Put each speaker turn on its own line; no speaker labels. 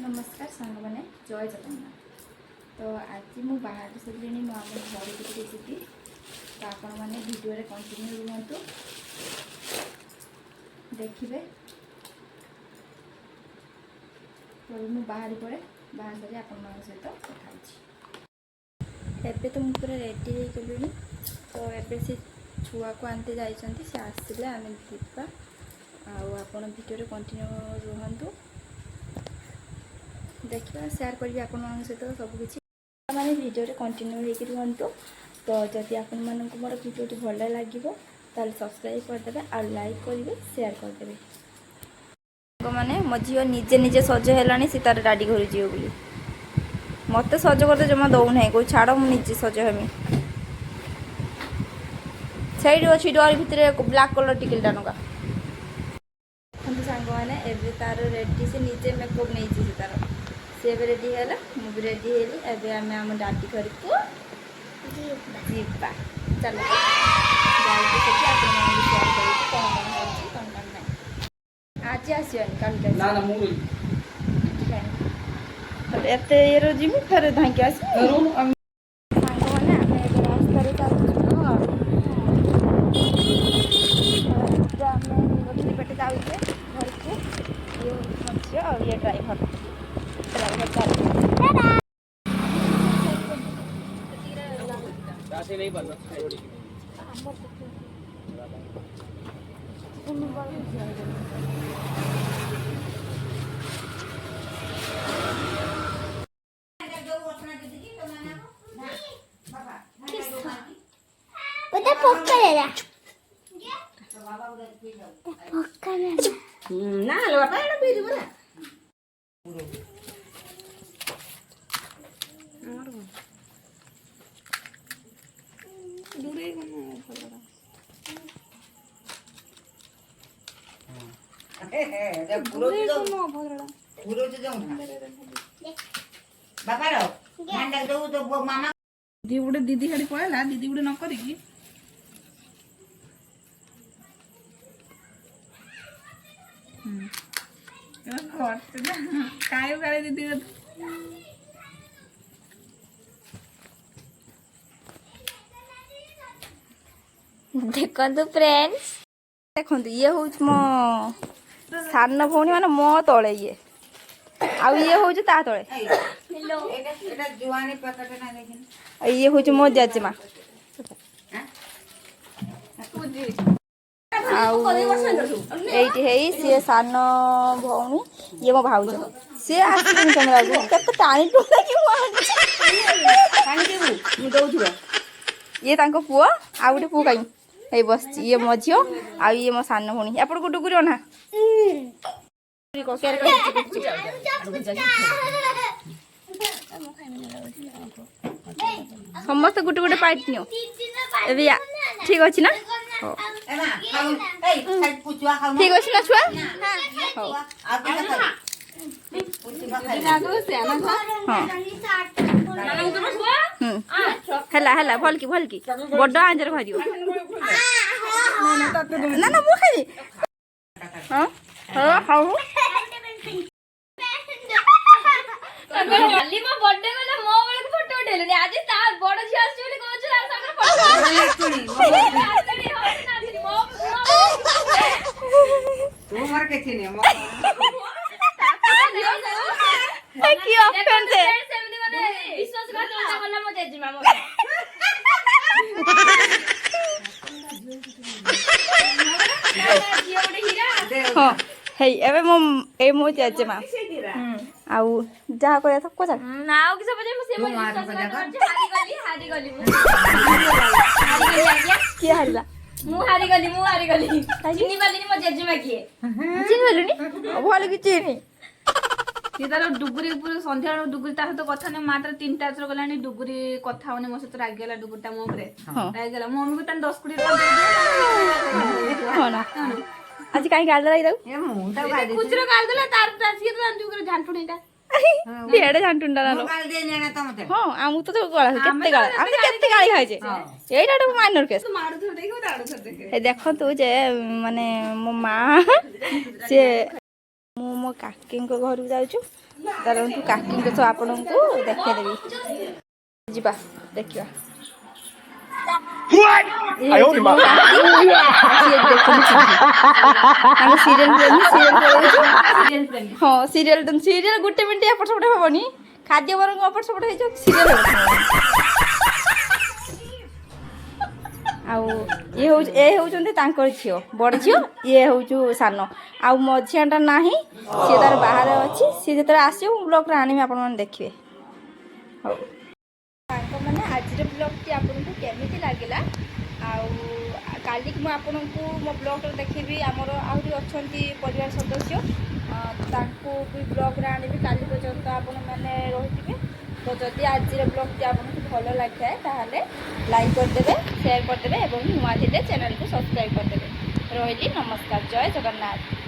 नमस्कार सांग मैंने जय जगन्नाथ। तो आज मु बाहर सारे मु आम घर को जी तो आपण मैंने भिडियो कंटिन्यू रुहतु देखिए। तो मु बाहर पड़े बाहर सारे आपण सहित कथा एबे तो मुझे रेडी हो गलुनी। तो एबे से छुआ को आनते जाइछंती से आसिले आमे दीपा आपण भिडियो कंटिन्यू रुहतु देखा शेयर करी आपण सहित सबकि मैंने भिडियो कंटिन्यू होकर रुहतु। तो जदि आपण मानक मोर भिडियो भल लगे ताल सब्सक्राइब करदे और लाइक करेंगे शेयर करदे। मैंने मो झील निजे निजे सज है सी तार डाडी घर जीव बोली मत सज करते जमा दौना कौ छाड़ मुझे सज हमी से अच्छी डर भितर ब्लाक कलर टिकल टानुका सांग मैंने एवं तार रेडी से निजे मेकअप नहीं तार से रेडी है मुझे रेडी है एवं आम आम डाडी घर को जीवा चलो आज आसनी एत ये जीवी फेर धांकी आस पटे जाऊे घर को ये और ये ड्राइवर नहीं पता ना लो बापा एना बीरी बोला दूरे कोन भलरा ए पूरो जो भलरा पूरो जो जाऊ बापा रो ध्यान रख दो तो मामा दीदी हड़ी पळला दीदी गुडे न करी की काय करे दीदी देखो फ्रेंड्स देखो ये हूँ मो सान भौणी मान मो तले ये आ ये हूँ ता तले ये हूँ मो जेजेमा आईटी सी सान भौणी ये मो भाउज सी आसनी कैमेरा को टाणी टोला ये पुओ आ गए पुओ कहीं बस ये मो झी आ ये मो सान भौणी एपट को डुगुरी अना समस्त गोटे गोटे पाइट नियो ठीक अच्छे ना ठीक अच्छे ना छुआ है भल की बड़ आंजर भाज ना ना मुझे हाँ हाँ खाऊ काली मो बर्थडे को मो वाले को फोटो उठेले आज ता बड़ झी आसी बोली कहछ रा संगे फोटो तू मार के छिने मो की ऑप्शन से सेमदी माने विश्वास करत गला मो जेजी मामा हां हे एबे मो जेजी मा आउ जहाँ कह था कोचा ना आउ किसे बजे से मो हारी गली की हारिला मु हारी गली चिनी वाली मो जेजेमा किए चिनी वालुनी भल कि चिनी ये तार डुगुरी पूरा संध्या डुगुरी ता सहित कथा नहीं मात्र 3टा थर गलानी डुगुरी कथा होने मो सहित राग गेला डुगुरटा मो ऊपर राग गेला मो मम्मी को तन 10 20 हो ना आज काई गाल दला इदौ ए मुंटा गाल कुचरो गाल दला तार तासी तो अंजु कर झांटुनीटा बेड़े झांटुंडा ना गाल दे नेना त मते हां आमु तो गला केते गाली खाइ जे एटा तो माइनर केस तो मारू थर देखो दाडू थर देखे ए देखो तू जे माने मो मां से मो मो काकी घर जाऊँ तरंतु काकी तो आपण को देखदेवी जीवा देखा हाँ सीरियल सीरियल गोटे मिनट एपट सेपट हेनी खाद्य बरंग एपट सेपट हो सीरियल ये होती झील बड़ झील ये हूँ सान आउ मझियाटा ना सी तार बाहर अच्छी सी जो आसो ब्लॉग आने आप देखिए हाँ मैंने आज ब्लॉग आपको केमी लगे काली मुझे आपको मो ब्लॉग देखी आमर आहरी अच्छा परिवार सदस्य भी ब्लॉग आने काली पर्यंत आपण मैंने रही तो जदि आज ब्लॉग आपको भल लगे ताहले लाइक करदे शेयर करदे और नुआ थे चैनल को सब्सक्राइब करदे रही नमस्कार जय जगन्नाथ।